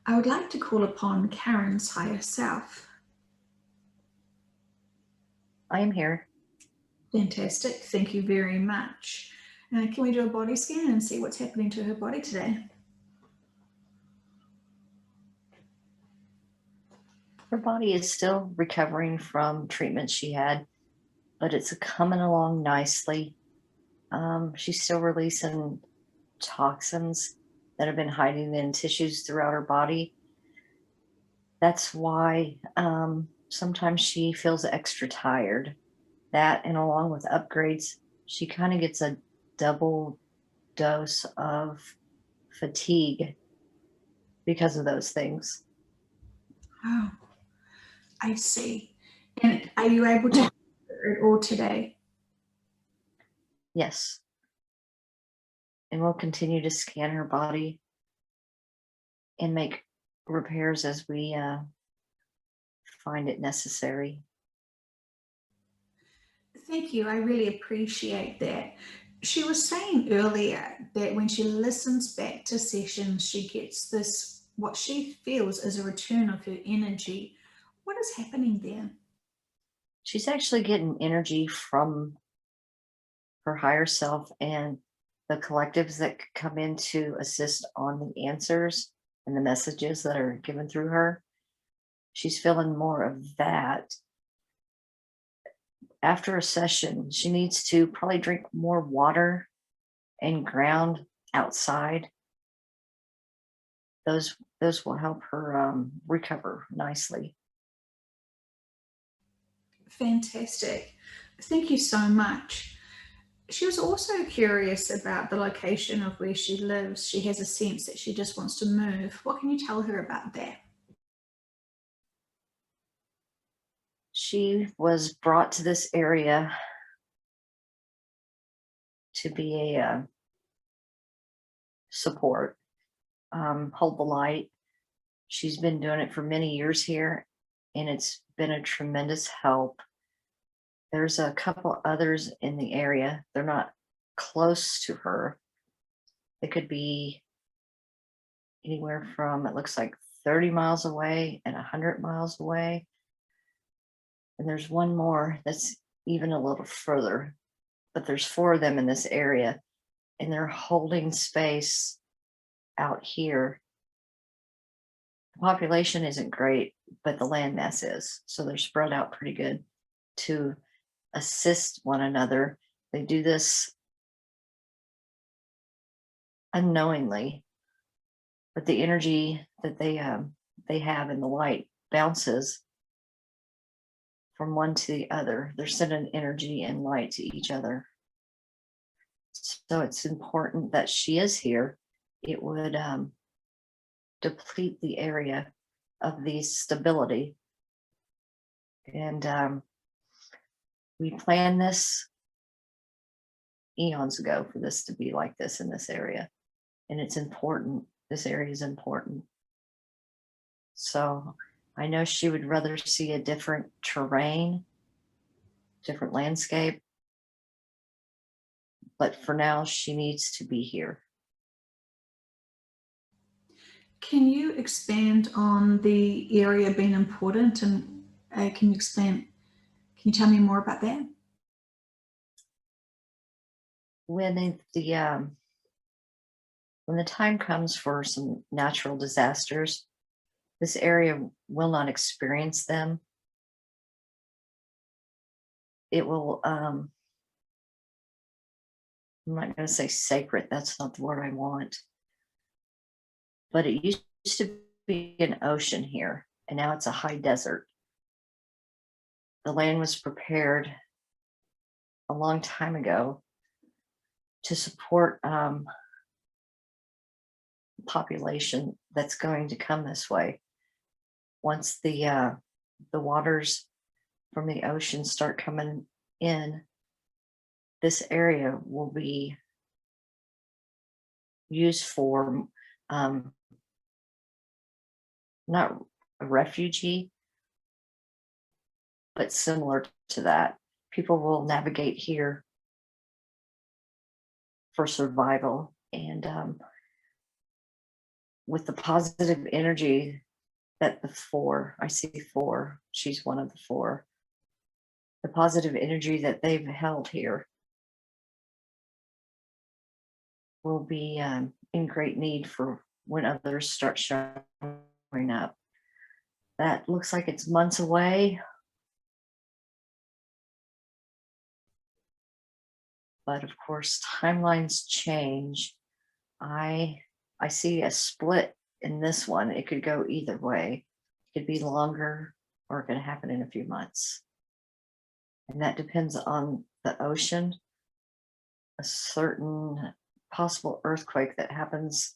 I would like to call upon Karen's higher self. I am here. Fantastic. Thank you very much. Can we do a body scan and see what's happening to her body today? Her body is still recovering from treatment she had, but it's coming along nicely. She's still releasing toxins that have been hiding in tissues throughout her body. That's why sometimes she feels extra tired. That, and along with upgrades, she kind of gets a double dose of fatigue because of those things. Oh, I see. And are you able to hear it all today? Yes. And we'll continue to scan her body and make repairs as we find it necessary. Thank you. I really appreciate that. She was saying earlier that when she listens back to sessions, she gets this, what she feels is a return of her energy. What is happening there? She's actually getting energy from her higher self and the collectives that come in to assist on the answers and the messages that are given through her. She's feeling more of that. After a session, she needs to probably drink more water and ground outside. Those will help her recover nicely. Fantastic. Thank you so much. She was also curious about the location of where she lives. She has a sense that she just wants to move. What can you tell her about that? She was brought to this area to be a support, hold the light. She's been doing it for many years here, and it's been a tremendous help. There's a couple others in the area. They're not close to her. They could be anywhere from, it looks like 30 miles away and 100 miles away. And there's one more that's even a little further, but there's 4 of them in this area, and they're holding space out here. The population isn't great, but the landmass is. So they're spread out pretty good to assist one another. They do this unknowingly, but the energy that they have in the light bounces from one to the other. They're sending energy and light to each other. So it's important that she is here. It would deplete the area of the stability. And we planned this eons ago for this to be like this in this area. And it's important. This area is important. So I know she would rather see a different terrain, different landscape. But for now, she needs to be here. Can you expand on the area being important, and can you tell me more about that? When the time comes for some natural disasters, this area will not experience them. It will, I'm not going to say sacred, that's not the word I want, but it used to be an ocean here, and now it's a high desert. The land was prepared a long time ago to support population that's going to come this way. Once the waters from the ocean start coming in, this area will be used for not a refugee, but similar to that. People will navigate here for survival, and with the positive energy that the four, I see four, she's one of the four, the positive energy that they've held here will be in great need for when others start showing up. That looks like it's months away, but of course timelines change. I see a split in this one. It could go either way. It could be longer or it could happen in a few months. And that depends on the ocean, a certain possible earthquake that happens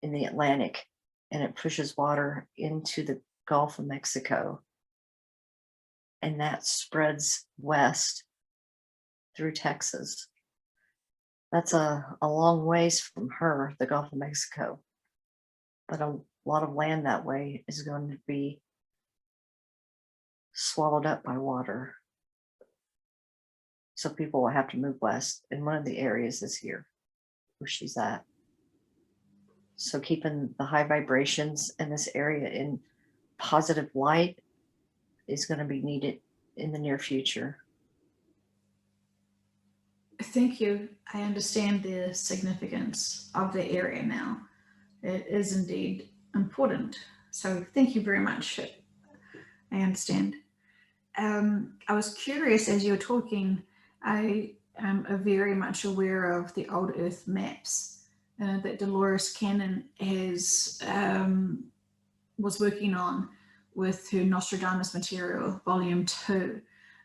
in the Atlantic, and it pushes water into the Gulf of Mexico. And that spreads west through Texas. That's a long ways from her, the Gulf of Mexico. But a lot of land that way is going to be swallowed up by water. So people will have to move west. And one of the areas is here where she's at. So keeping the high vibrations in this area in positive light is going to be needed in the near future. Thank you. I understand the significance of the area now. It is indeed important. So thank you very much. I understand. I was curious as you were talking. I am very much aware of the old Earth maps that Dolores Cannon has was working on with her Nostradamus material, Volume 2.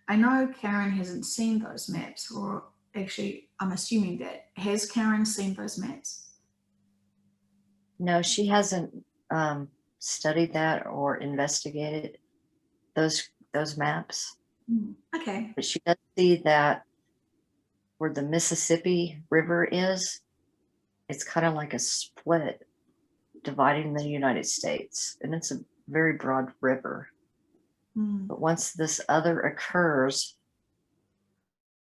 I know Karen hasn't seen those maps, or actually, I'm assuming that. Has Karen seen those maps? No, she hasn't studied that or investigated those maps. Okay. But she does see that where the Mississippi River is, it's kind of like a split dividing the United States. And it's a very broad river. But once this other occurs,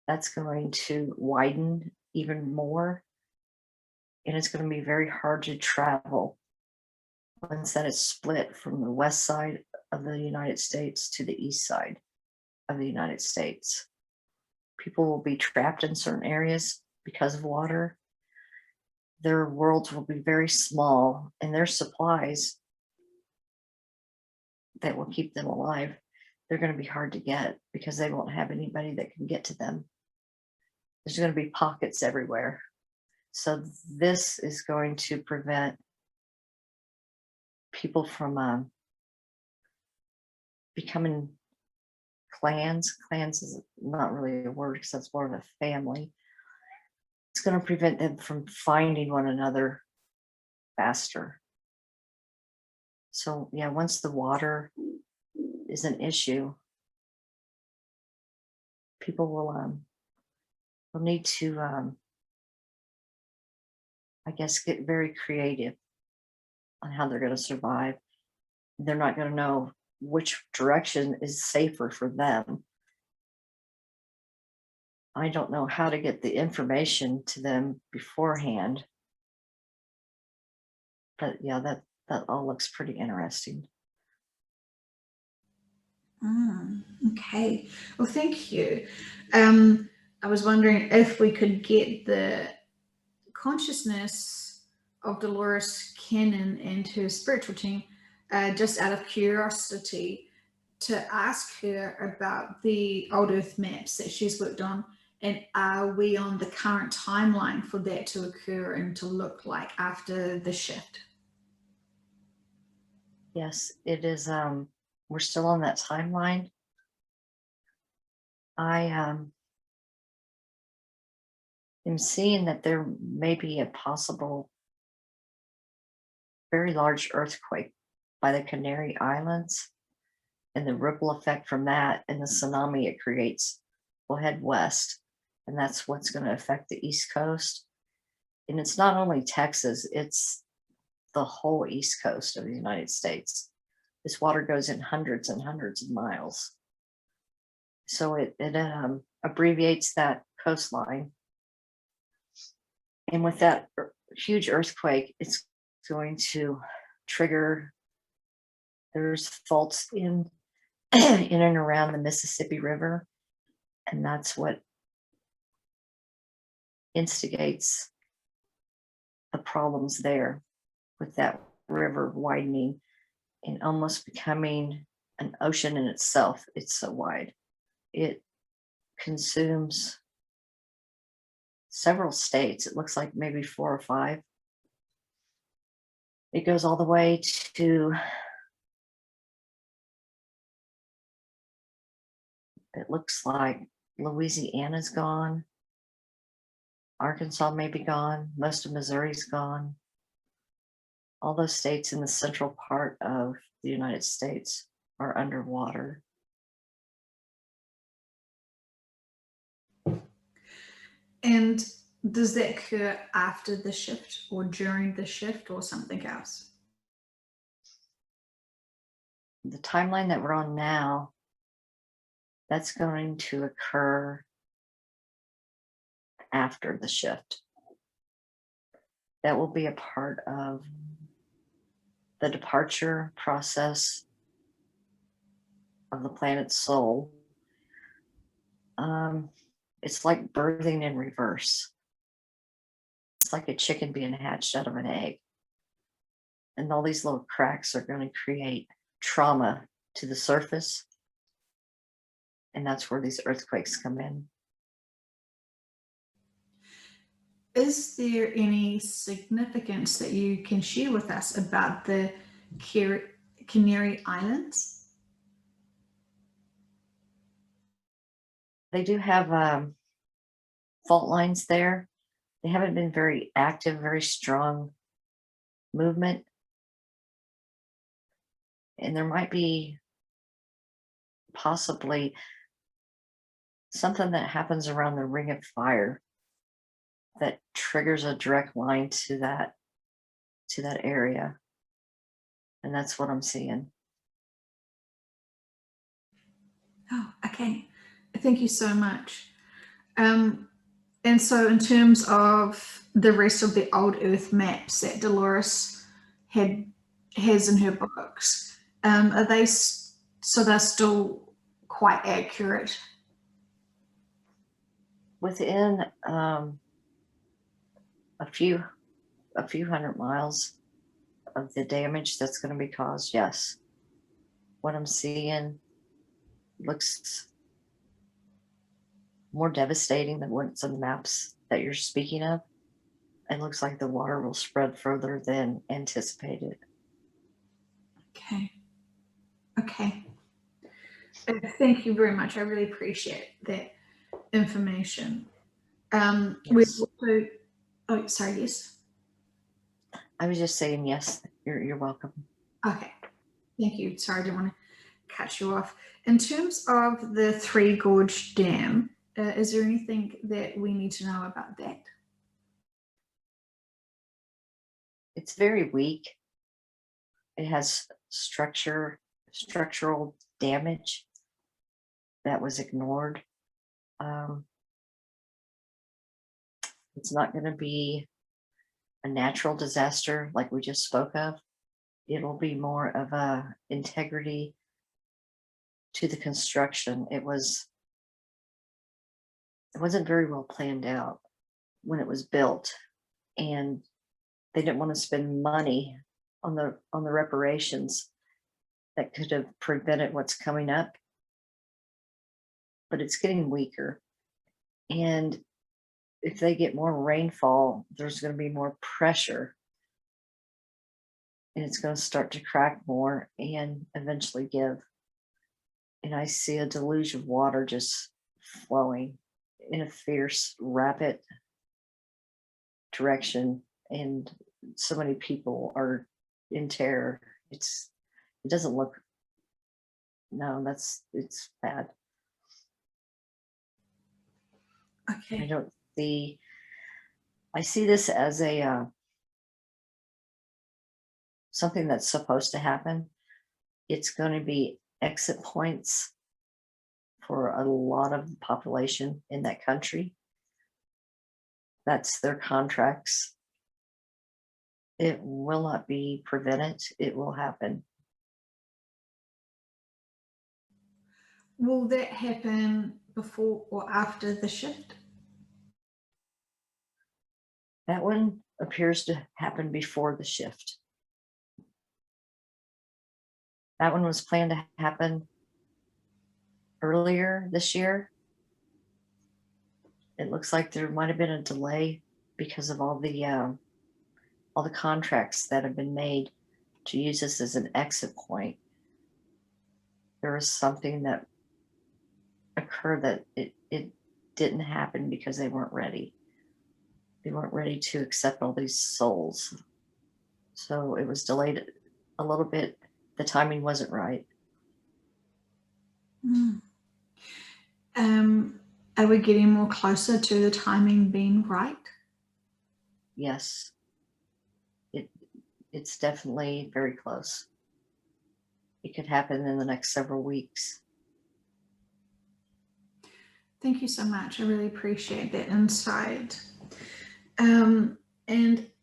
that's going to widen even more. And it's going to be very hard to travel once that is split from the west side of the United States to the east side of the United States. People will be trapped in certain areas because of water. Their worlds will be very small, and their supplies that will keep them alive, they're going to be hard to get because they won't have anybody that can get to them. There's going to be pockets everywhere. So this is going to prevent people from becoming clans. Clans is not really a word because that's more of a family. It's going to prevent them from finding one another faster. So yeah, once the water is an issue, people will need to, I guess, get very creative on how they're going to survive. They're not going to know which direction is safer for them. I don't know how to get the information to them beforehand. But yeah, that all looks pretty interesting. Okay. Well, thank you. I was wondering if we could get the consciousness of Dolores Cannon and her spiritual team, just out of curiosity, to ask her about the old Earth maps that she's worked on, and are we on the current timeline for that to occur and to look like after the shift? Yes, it is. We're still on that timeline. I am seeing that there may be a possible very large earthquake by the Canary Islands, and the ripple effect from that and the tsunami it creates will head west. And that's what's going to affect the East Coast. And it's not only Texas, it's the whole East Coast of the United States. This water goes in hundreds and hundreds of miles. So it abbreviates that coastline. And with that huge earthquake, it's going to trigger, there's faults in in and around the Mississippi River, and that's what instigates the problems there with that river widening and almost becoming an ocean in itself. It's so wide. It consumes several states. It looks like maybe 4 or 5. It goes all the way to, it looks like Louisiana's gone. Arkansas may be gone. Most of Missouri's gone. All those states in the central part of the United States are underwater. And does that occur after the shift or during the shift or something else? The timeline that we're on now, that's going to occur after the shift. That will be a part of the departure process of the planet's soul. It's like birthing in reverse. It's like a chicken being hatched out of an egg. And all these little cracks are going to create trauma to the surface. And that's where these earthquakes come in. Is there any significance that you can share with us about the Canary Islands? They do have fault lines there. They haven't been very active, very strong movement. And there might be possibly something that happens around the Ring of Fire that triggers a direct line to that area. And that's what I'm seeing. Oh, okay. Thank you so much. And so in terms of the rest of the old Earth maps that Dolores has in her books, are they so they're still quite accurate? Within a few hundred miles of the damage that's going to be caused, yes. What I'm seeing looks more devastating than what's on the maps that you're speaking of. It looks like the water will spread further than anticipated. Okay. Okay. Thank you very much. I really appreciate that information. We've Yes. also, oh, sorry, yes. I was just saying yes. You're welcome. Okay. Thank you. Sorry, I didn't want to cut you off. In terms of the Three Gorge Dam, is there anything that we need to know about that? It's very weak. It has structural damage that was ignored. It's not going to be a natural disaster like we just spoke of. It'll be more of a integrity to the construction. It wasn't very well planned out when it was built, and they didn't want to spend money on the reparations that could have prevented what's coming up. But it's getting weaker, and if they get more rainfall, there's going to be more pressure, and it's going to start to crack more and eventually give. And I see a deluge of water just flowing in a fierce, rapid direction, and so many people are in terror. It doesn't look, no, it's bad. Okay. I see this as a something that's supposed to happen. It's going to be exit points for a lot of the population in that country. That's their contracts. It will not be prevented. It will happen. Will that happen before or after the shift? That one appears to happen before the shift. That one was planned to happen earlier this year. It looks like there might have been a delay because of all the contracts that have been made to use this as an exit point. There was something that occurred that it didn't happen because they weren't ready. They weren't ready to accept all these souls. So it was delayed a little bit. The timing wasn't right. Are we getting more closer to the timing being right? Yes, it's definitely very close. It could happen in the next several weeks. Thank you so much. I really appreciate that insight. And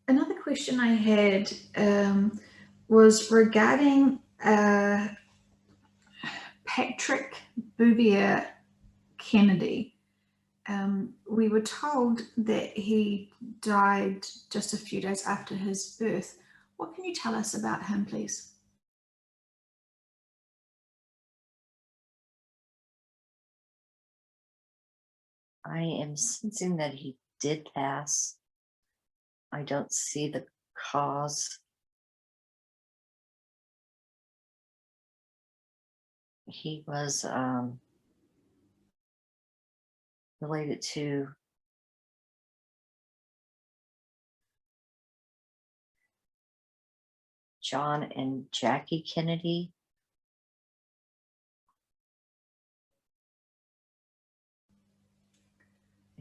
another question I had was regarding Patrick Bouvier Kennedy. We were told that he died just a few days after his birth. What can you tell us about him, please? I am sensing that he did pass. I don't see the cause. He was related to John and Jackie Kennedy.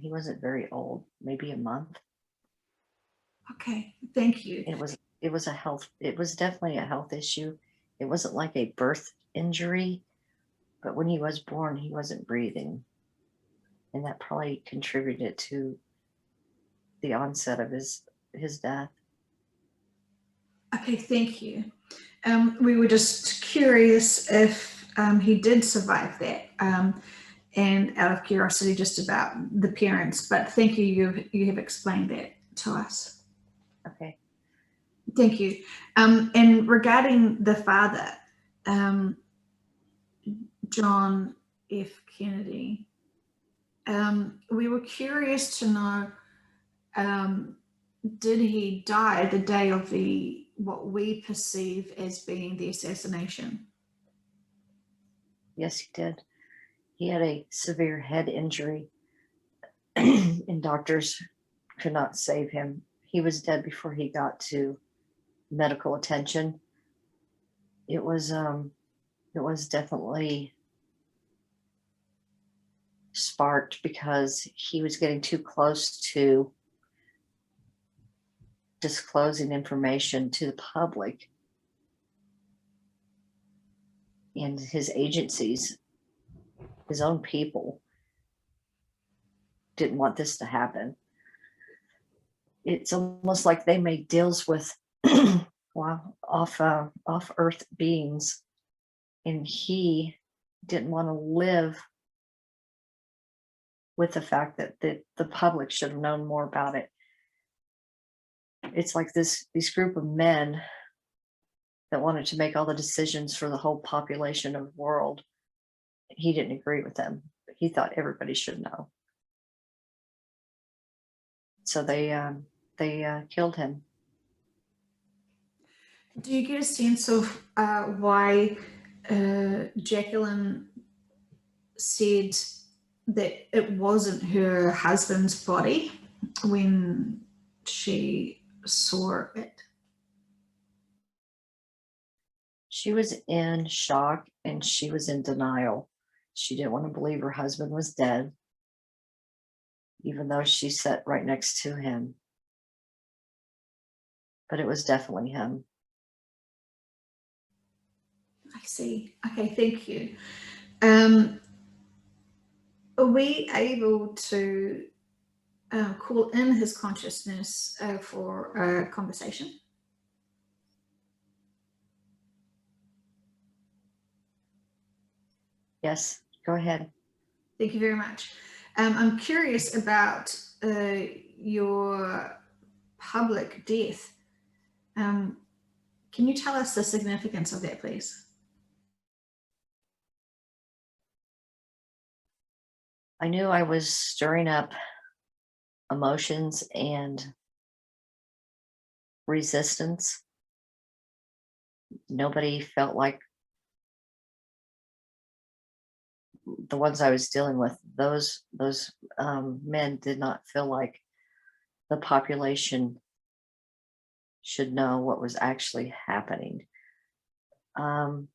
He wasn't very old, maybe a month. Okay, thank you. It was definitely a health issue. It wasn't like a birth injury, but when he was born, he wasn't breathing. And that probably contributed to the onset of his death. Okay, thank you. We were just curious if he did survive that, and out of curiosity, just about the parents. But thank you. You have explained that to us. Okay. Thank you. And regarding the father, John F. Kennedy, we were curious to know, did he die the day of what we perceive as being the assassination? Yes, he did. He had a severe head injury, and doctors could not save him. He was dead before he got to medical attention. It was definitely sparked because he was getting too close to disclosing information to the public, and his agencies, his own people, didn't want this to happen. It's almost like they made deals with off Earth beings, and he didn't want to live with the fact that the public should have known more about it. It's like this group of men that wanted to make all the decisions for the whole population of the world. He didn't agree with them. He thought everybody should know. So they killed him. Do you get a sense of why Jacqueline said that it wasn't her husband's body when she saw it? She was in shock and she was in denial. She didn't want to believe her husband was dead, even though she sat right next to him. But it was definitely him. I see. Okay, thank you. Are we able to call in his consciousness for a conversation? Yes, go ahead. Thank you very much. I'm curious about your public death. Um, can you tell us the significance of that, please? I knew I was stirring up emotions and resistance. Nobody felt like the ones I was dealing with, those men did not feel like the population should know what was actually happening. Um,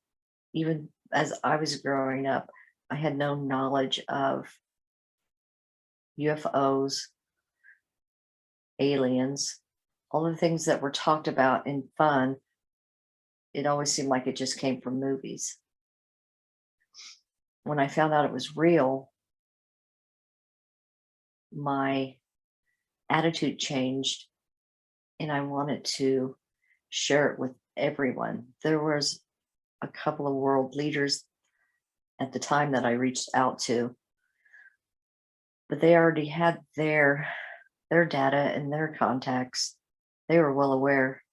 Even as I was growing up, I had no knowledge of UFOs, aliens, all the things that were talked about in fun. It always seemed like it just came from movies. When I found out it was real, my attitude changed and I wanted to share it with everyone. There was a couple of world leaders at the time that I reached out to, but they already had their data and their contacts. They were well aware.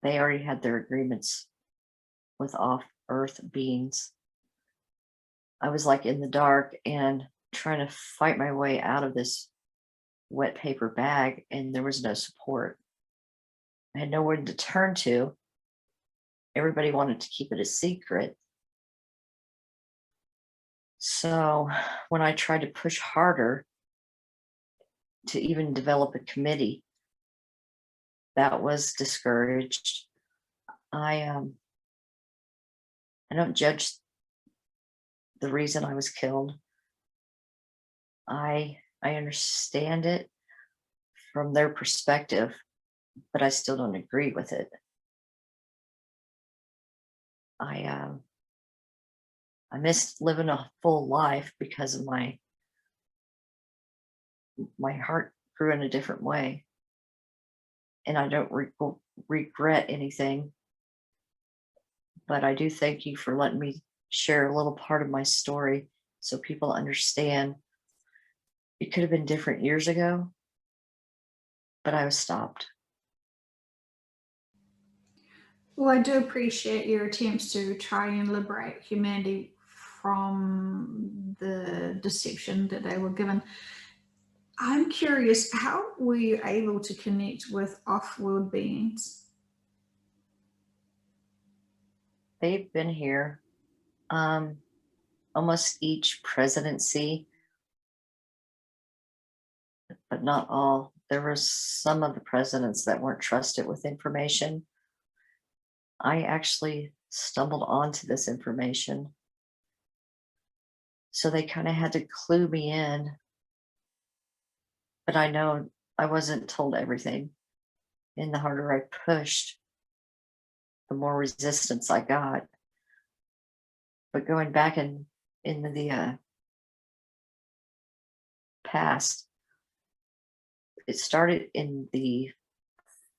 They already had their agreements with off earth beings. I was like in the dark and trying to fight my way out of this wet paper bag, and there was no support. I had nowhere to turn to. Everybody wanted to keep it a secret. So when I tried to push harder to even develop a committee, that was discouraged. I don't judge the reason I was killed. I understand it from their perspective, but I still don't agree with it. I I missed living a full life because of my heart grew in a different way, and I don't regret anything. But I do thank you for letting me share a little part of my story so people understand. It could have been different years ago, but I was stopped. Well, I do appreciate your attempts to try and liberate humanity from the deception that they were given. I'm curious, how were you able to connect with off world beings? They've been here um, almost each presidency, but not all. There were some of the presidents that weren't trusted with information. I actually stumbled onto this information. So they kind of had to clue me in, but I know I wasn't told everything. And the harder I pushed, the more resistance I got. But going back into the past, it started in the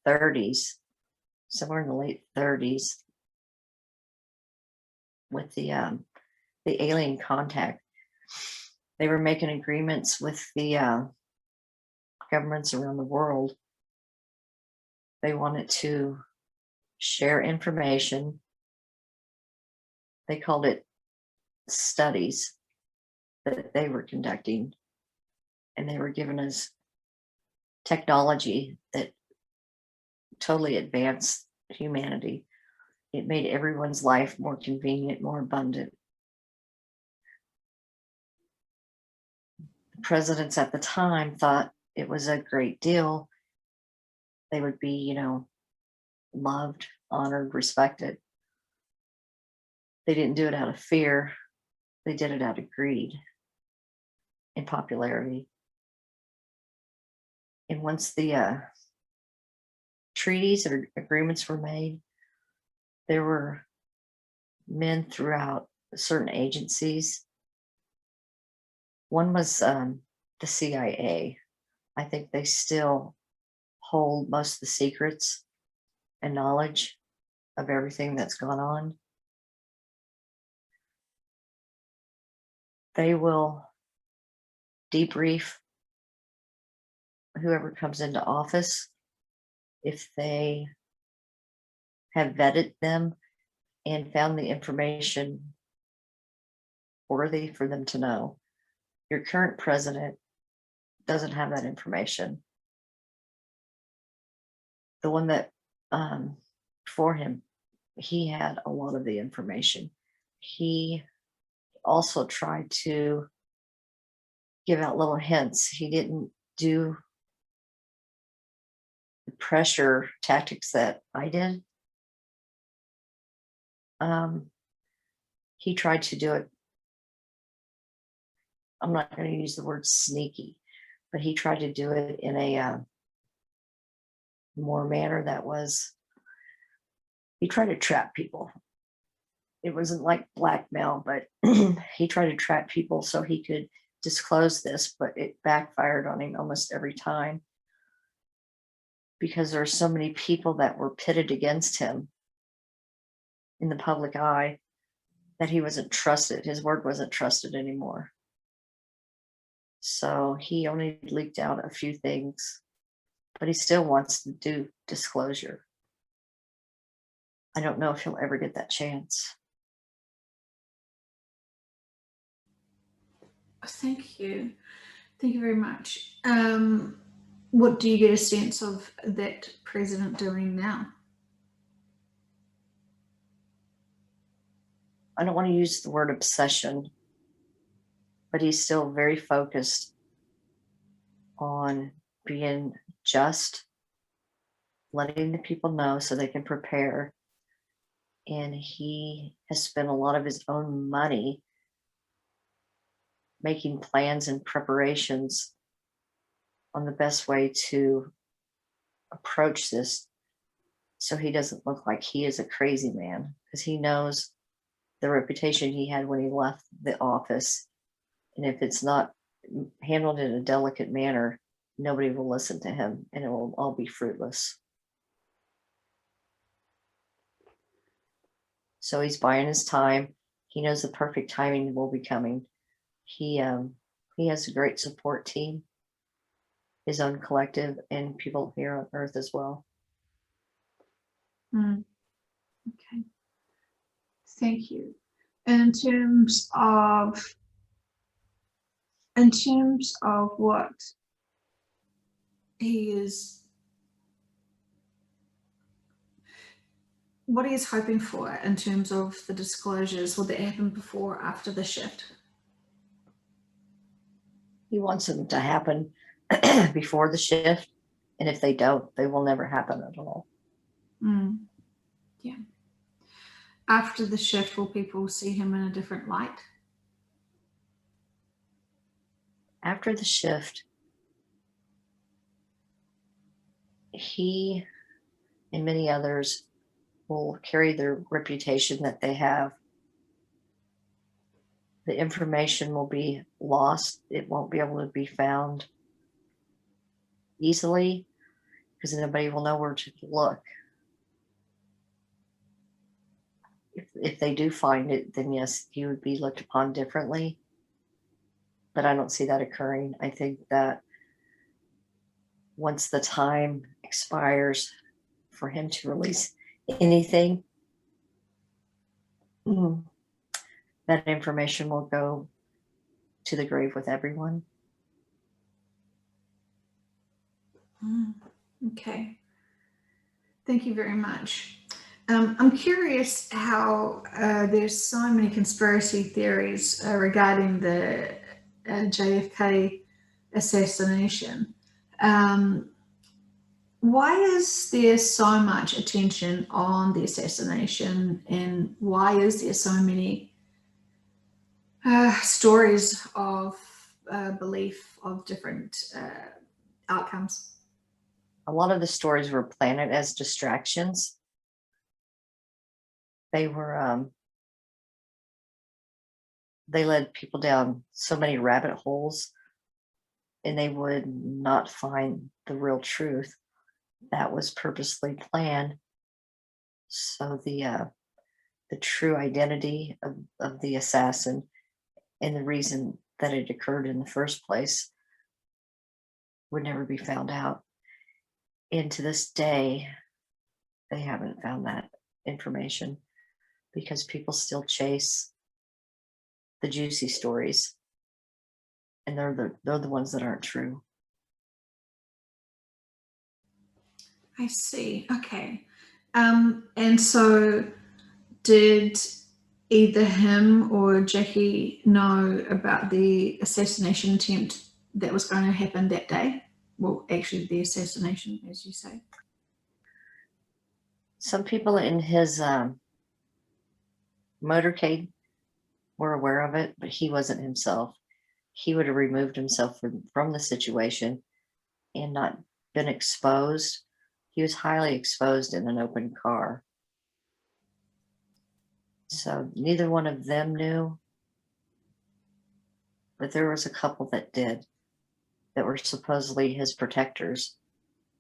30s, somewhere in the late 30s, with the alien contact. They were making agreements with the governments around the world. They wanted to share information. They called it studies that they were conducting, and they were giving us technology that totally advanced humanity. It made everyone's life more convenient, more abundant. The presidents at the time thought it was a great deal. They would be, loved, honored, respected. They didn't do it out of fear, they did it out of greed and popularity. And once the treaties or agreements were made, there were men throughout certain agencies. One was the CIA. I think they still hold most of the secrets and knowledge of everything that's gone on. They will debrief whoever comes into office if they have vetted them and found the information worthy for them to know. Your current president doesn't have that information. The one that for him, he had a lot of the information. He also tried to give out little hints. He didn't do the pressure tactics that I did. He tried to do it. I'm not going to use the word sneaky, but he tried to do it in a more manner that was, he tried to trap people. It wasn't like blackmail, but he tried to trap people so he could disclose this, but it backfired on him almost every time because there are so many people that were pitted against him in the public eye that he wasn't trusted. His word wasn't trusted anymore. So he only leaked out a few things, but he still wants to do disclosure. I don't know if he'll ever get that chance. Thank you. Thank you very much. What do you get a sense of that president doing now? I don't want to use the word obsession, but he's still very focused on being just, letting the people know so they can prepare. And he has spent a lot of his own money making plans and preparations on the best way to approach this so he doesn't look like he is a crazy man, because he knows the reputation he had when he left the office. And if it's not handled in a delicate manner, nobody will listen to him and it will all be fruitless. So he's buying his time. He knows the perfect timing will be coming. He has a great support team, his own collective, and people here on Earth as well. Okay. Thank you. In terms of what he is hoping for in terms of the disclosures, will that happen before or after the shift? He wants them to happen before the shift, and if they don't, they will never happen at all. Yeah. After the shift, will people see him in a different light? After the shift, he and many others will carry the reputation that they have. The information will be lost. It won't be able to be found easily because nobody will know where to look. If they do find it, then yes, he would be looked upon differently. But I don't see that occurring. I think that once the time expires for him to release anything, that information will go to the grave with everyone. Okay. Thank you very much. I'm curious how there's so many conspiracy theories regarding the JFK assassination. Why is there so much attention on the assassination, and why is there so many stories of belief of different outcomes? A lot of the stories were planted as distractions. They were, they led people down so many rabbit holes, and they would not find the real truth. That was purposely planned. So the true identity of the assassin and the reason that it occurred in the first place would never be found out. And to this day, they haven't found that information because people still chase the juicy stories, and they're the ones that aren't true. I see. Okay. And so did either him or Jackie know about the assassination attempt that was going to happen that day? Well, actually, the assassination, as you say. Some people in his motorcade were aware of it, but he wasn't himself. He would have removed himself from the situation and not been exposed. He was highly exposed in an open car. So neither one of them knew, but there was a couple that did, that were supposedly his protectors,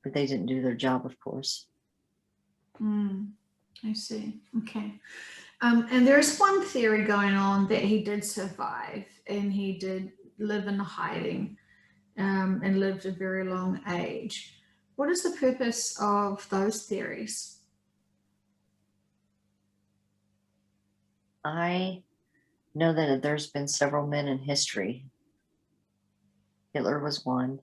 but they didn't do their job, of course. I see. Okay. And there's one theory going on that he did survive and he did live in hiding and lived a very long age. What is the purpose of those theories? I know that there's been several men in history. Hitler was one.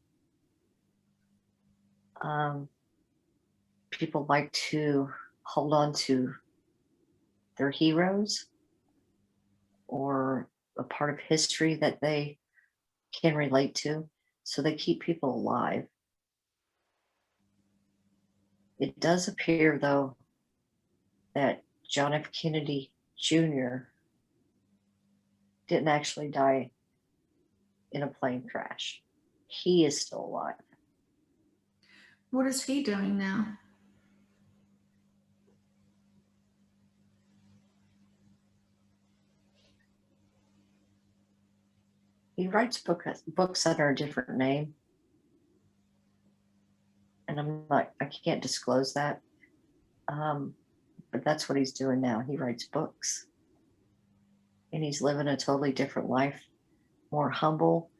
People like to hold on to their heroes or a part of history that they can relate to, so they keep people alive. It does appear, though, that John F. Kennedy Jr. didn't actually die in a plane crash. He is still alive. What is he doing now? He writes books under a different name, and I can't disclose that. But that's what he's doing now. He writes books, and he's living a totally different life, more humble,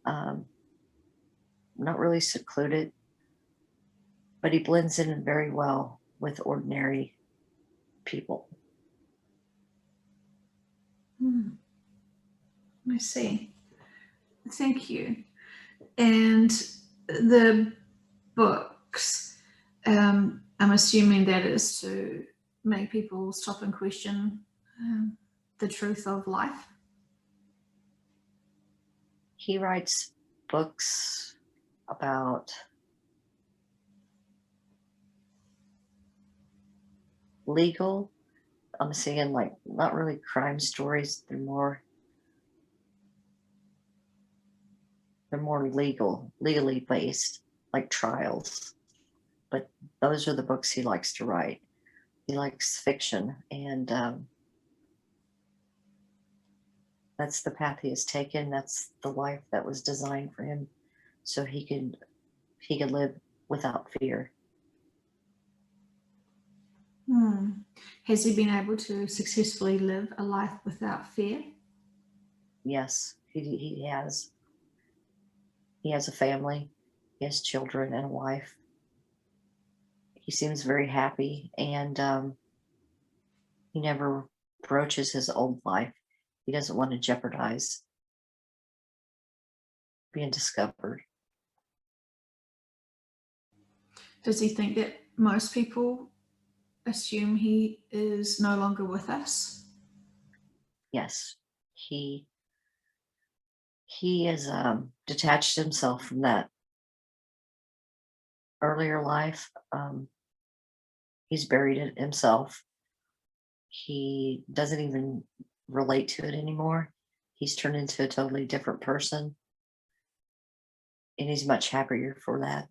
not really secluded, but he blends in very well with ordinary people. I see. Thank you. And the books, I'm assuming that is to make people stop and question the truth of life. He writes books about legal, I'm saying, like, not really crime stories. They're more legally based, like trials. But those are the books he likes to write. He likes fiction, and that's the path he has taken. That's the life that was designed for him, so he could live without fear. Has he been able to successfully live a life without fear? Yes, he has. He has a family. He has children and a wife. He seems very happy, and he never broaches his old life. He doesn't want to jeopardize being discovered. Does he think that most people assume he is no longer with us? Yes, he has detached himself from that earlier life. He's buried it himself. He doesn't even relate to it anymore. He's turned into a totally different person, and he's much happier for that.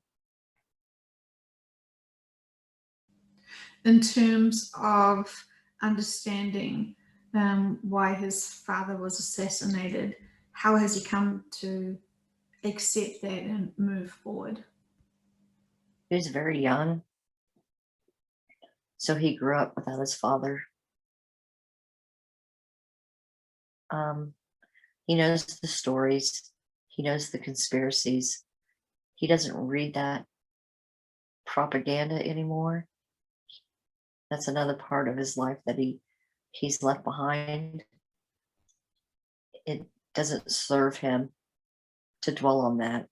In terms of understanding why his father was assassinated, how has he come to accept that and move forward? He was very young, so he grew up without his father. He knows the stories, he knows the conspiracies. He doesn't read that propaganda anymore. That's another part of his life that he's left behind. It doesn't serve him to dwell on that.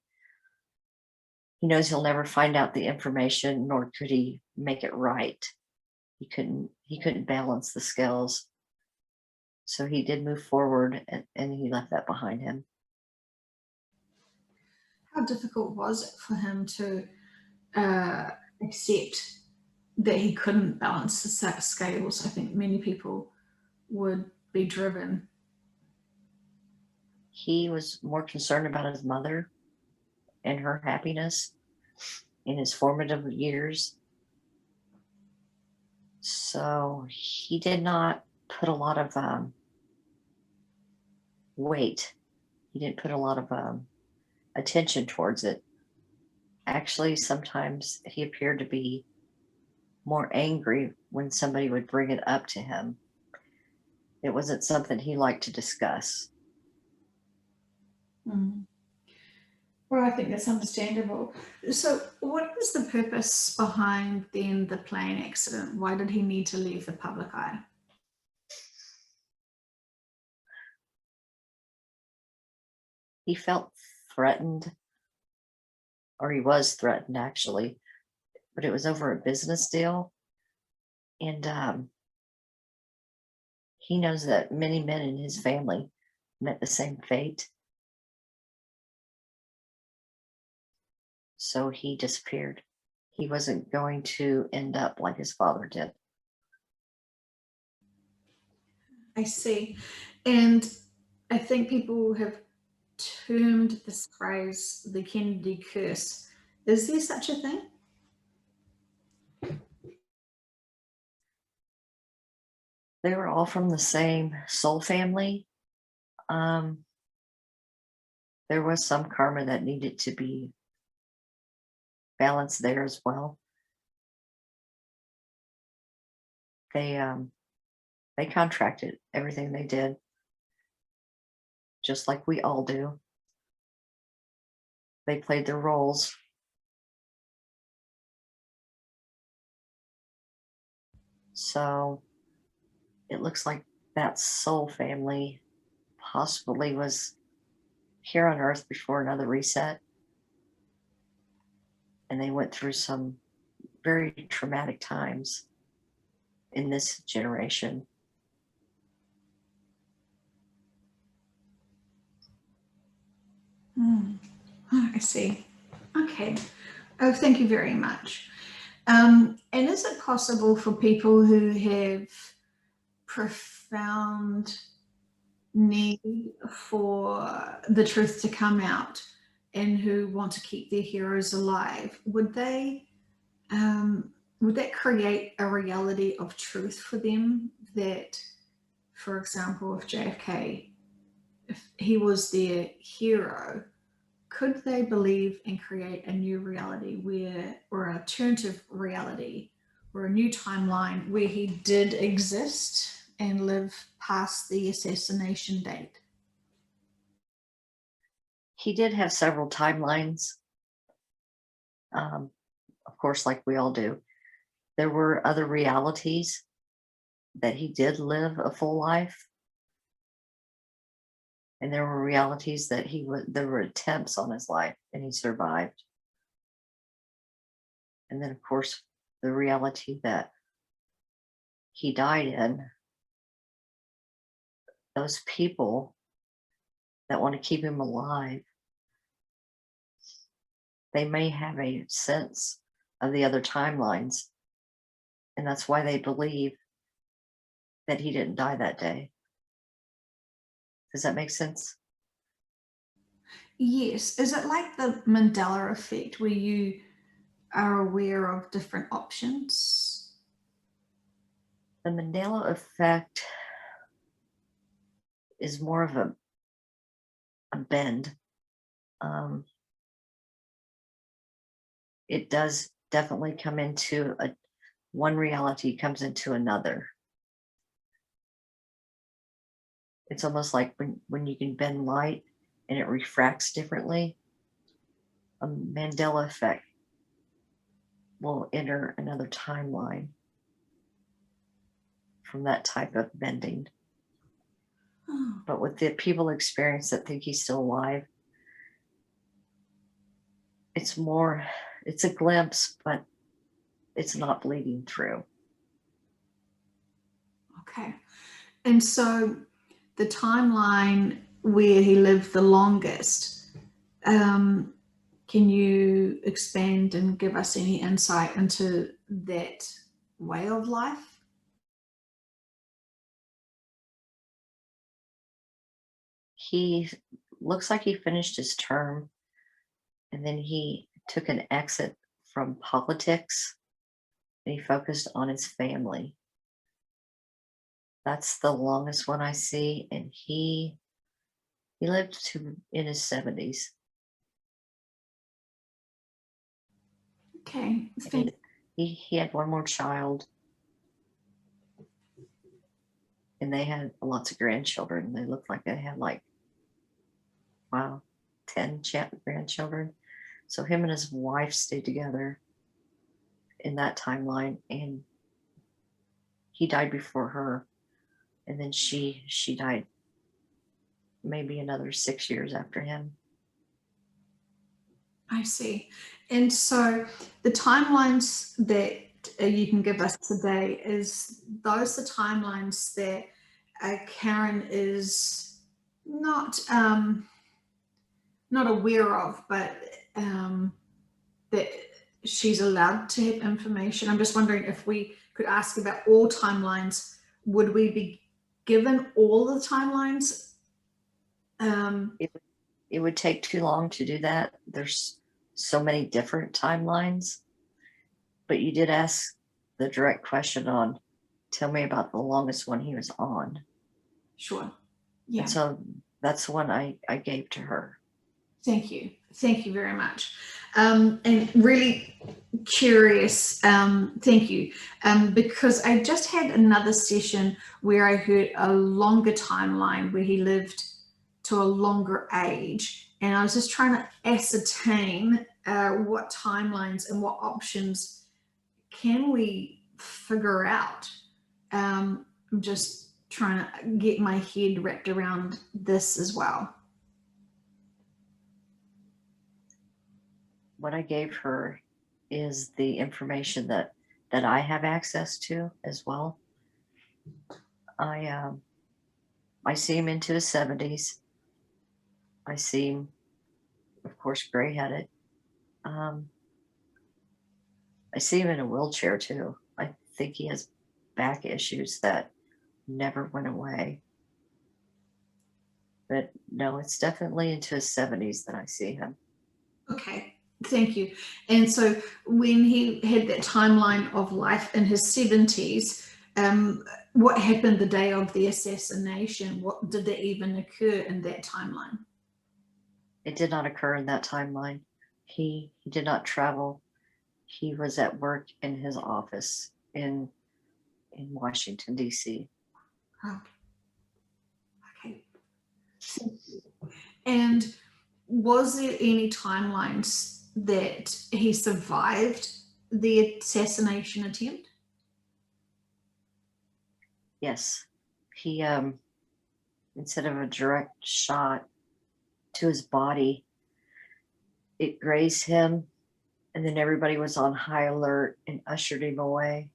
He knows he'll never find out the information, nor could he make it right. He couldn't balance the scales. So he did move forward, and he left that behind him. How difficult was it for him to uh, accept that he couldn't balance the scales? I think many people would be driven. He was more concerned about his mother and her happiness in his formative years. So he did not put a lot of weight. He didn't put a lot of attention towards it. Actually, sometimes he appeared to be more angry when somebody would bring it up to him. It wasn't something he liked to discuss. Mm. Well, I think that's understandable. So, what was the purpose behind then the plane accident? Why did he need to leave the public eye? He felt threatened, or he was threatened actually, but it was over a business deal. And he knows that many men in his family met the same fate. So he disappeared. He wasn't going to end up like his father did. I see. And I think people have termed this phrase the Kennedy curse. Is there such a thing? They were all from the same soul family. Um, there was some karma that needed to be balanced there as well. They contracted everything they did, just like we all do. They played their roles. So it looks like that soul family possibly was here on Earth before another reset, and they went through some very traumatic times in this generation. Hmm. Oh, I see. Okay. Oh, thank you very much. And is it possible for people who have profound need for the truth to come out and who want to keep their heroes alive, would that create a reality of truth for them that, for example, if JFK, if he was their hero, could they believe and create a new reality where, or an alternative reality, or a new timeline where he did exist and live past the assassination date? He did have several timelines, of course, like we all do. There were other realities that he did live a full life, and there were realities that there were attempts on his life and he survived. And then, of course, the reality that he died in, those people that want to keep him alive, they may have a sense of the other timelines. And that's why they believe that he didn't die that day. Does that make sense? Yes. Is it like the Mandela effect where you are aware of different options? The Mandela effect is more of a bend. It does definitely come into one reality comes into another. it's almost like when you can bend light and it refracts differently, a Mandela effect will enter another timeline from that type of bending. Oh, But with the people experience that think he's still alive, it's more, it's a glimpse, but it's not bleeding through. okay. And so the timeline where he lived the longest, can you expand and give us any insight into that way of life? He looks like he finished his term and then he took an exit from politics and he focused on his family. That's the longest one I see, and he lived to in his 70s. Okay, And he had one more child, and they had lots of grandchildren. They looked like they had like, wow, 10 grandchildren. So him and his wife stayed together in that timeline, and he died before her, and then she died maybe another 6 years after him. I see. And so the timelines that you can give us today, is those the timelines that Karen is not not aware of, but that she's allowed to have information? I'm just wondering if we could ask about all timelines, would we be given all the timelines? It would take too long to do that. There's so many different timelines, but you did ask the direct question on, tell me about the longest one he was on. Sure. And Yeah. so that's the one I gave to her. Thank you. Thank you very much. And really curious, thank you, because I just had another session where I heard a longer timeline where he lived to a longer age. And I was just trying to ascertain what timelines and what options can we figure out. I'm just trying to get my head wrapped around this as well. What I gave her is the information that I have access to as well. I see him into his 70s. I see him, of course, gray-headed. I see him in a wheelchair too. I think he has back issues that never went away. But no, it's definitely into his 70s that I see him. Okay, thank you. And so when he had that timeline of life in his 70s, what happened the day of the assassination? What did that even occur in that timeline? It did not occur in that timeline. He did not travel. He was at work in his office in Washington, D.C. Oh, okay. And was there any timelines that he survived the assassination attempt? Yes. He instead of a direct shot to his body, it grazed him, and then everybody was on high alert and ushered him away.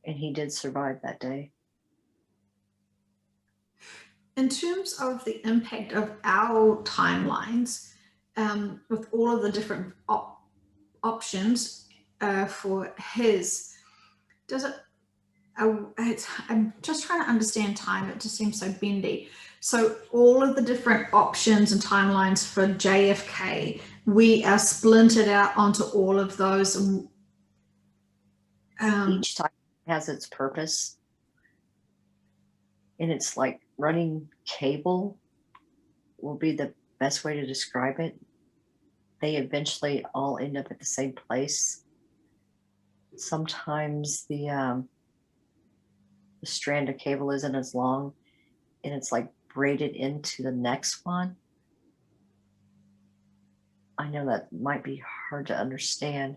And he did survive that day. In terms of the impact of our timelines, with all of the different options for his, does it, I'm just trying to understand time, it just seems so bendy. So all of the different options and timelines for JFK, we are splintered out onto all of those. Each time has its purpose. And it's like running cable will be the best way to describe it. They eventually all end up at the same place. Sometimes the strand of cable isn't as long, and it's like braided into the next one. I know that might be hard to understand,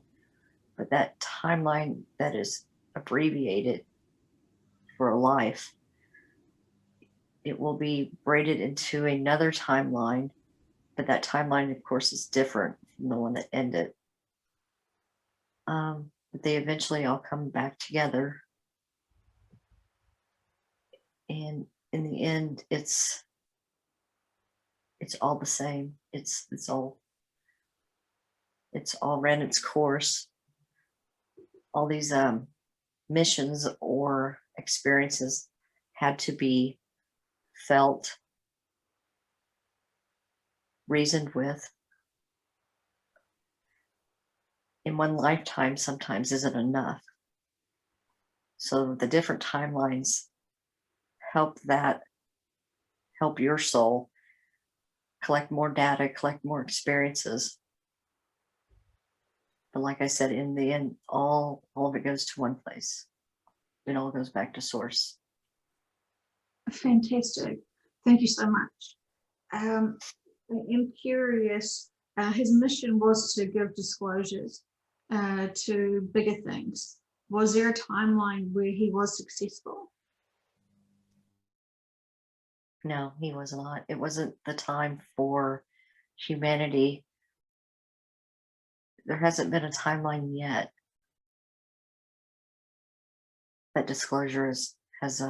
but that timeline that is abbreviated for a life, it will be braided into another timeline, but that timeline, of course, is different from the one that ended. But they eventually all come back together, and in the end, it's all the same. It's all ran its course. All these missions or experiences had to be felt, reasoned with. In one lifetime sometimes isn't enough. So the different timelines help your soul collect more data, collect more experiences. But like I said, in the end, all of it goes to one place. It all goes back to source. Fantastic. Thank you so much. I am curious, his mission was to give disclosures to bigger things. Was there a timeline where he was successful? No, he was not. It wasn't the time for humanity. There hasn't been a timeline yet that disclosure has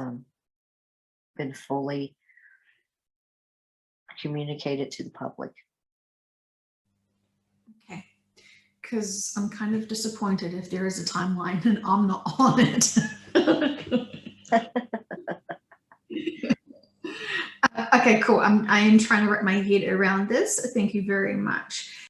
been fully communicated to the public. Okay, because I'm kind of disappointed if there is a timeline and I'm not on it. Okay, cool. I am trying to wrap my head around this. Thank you very much.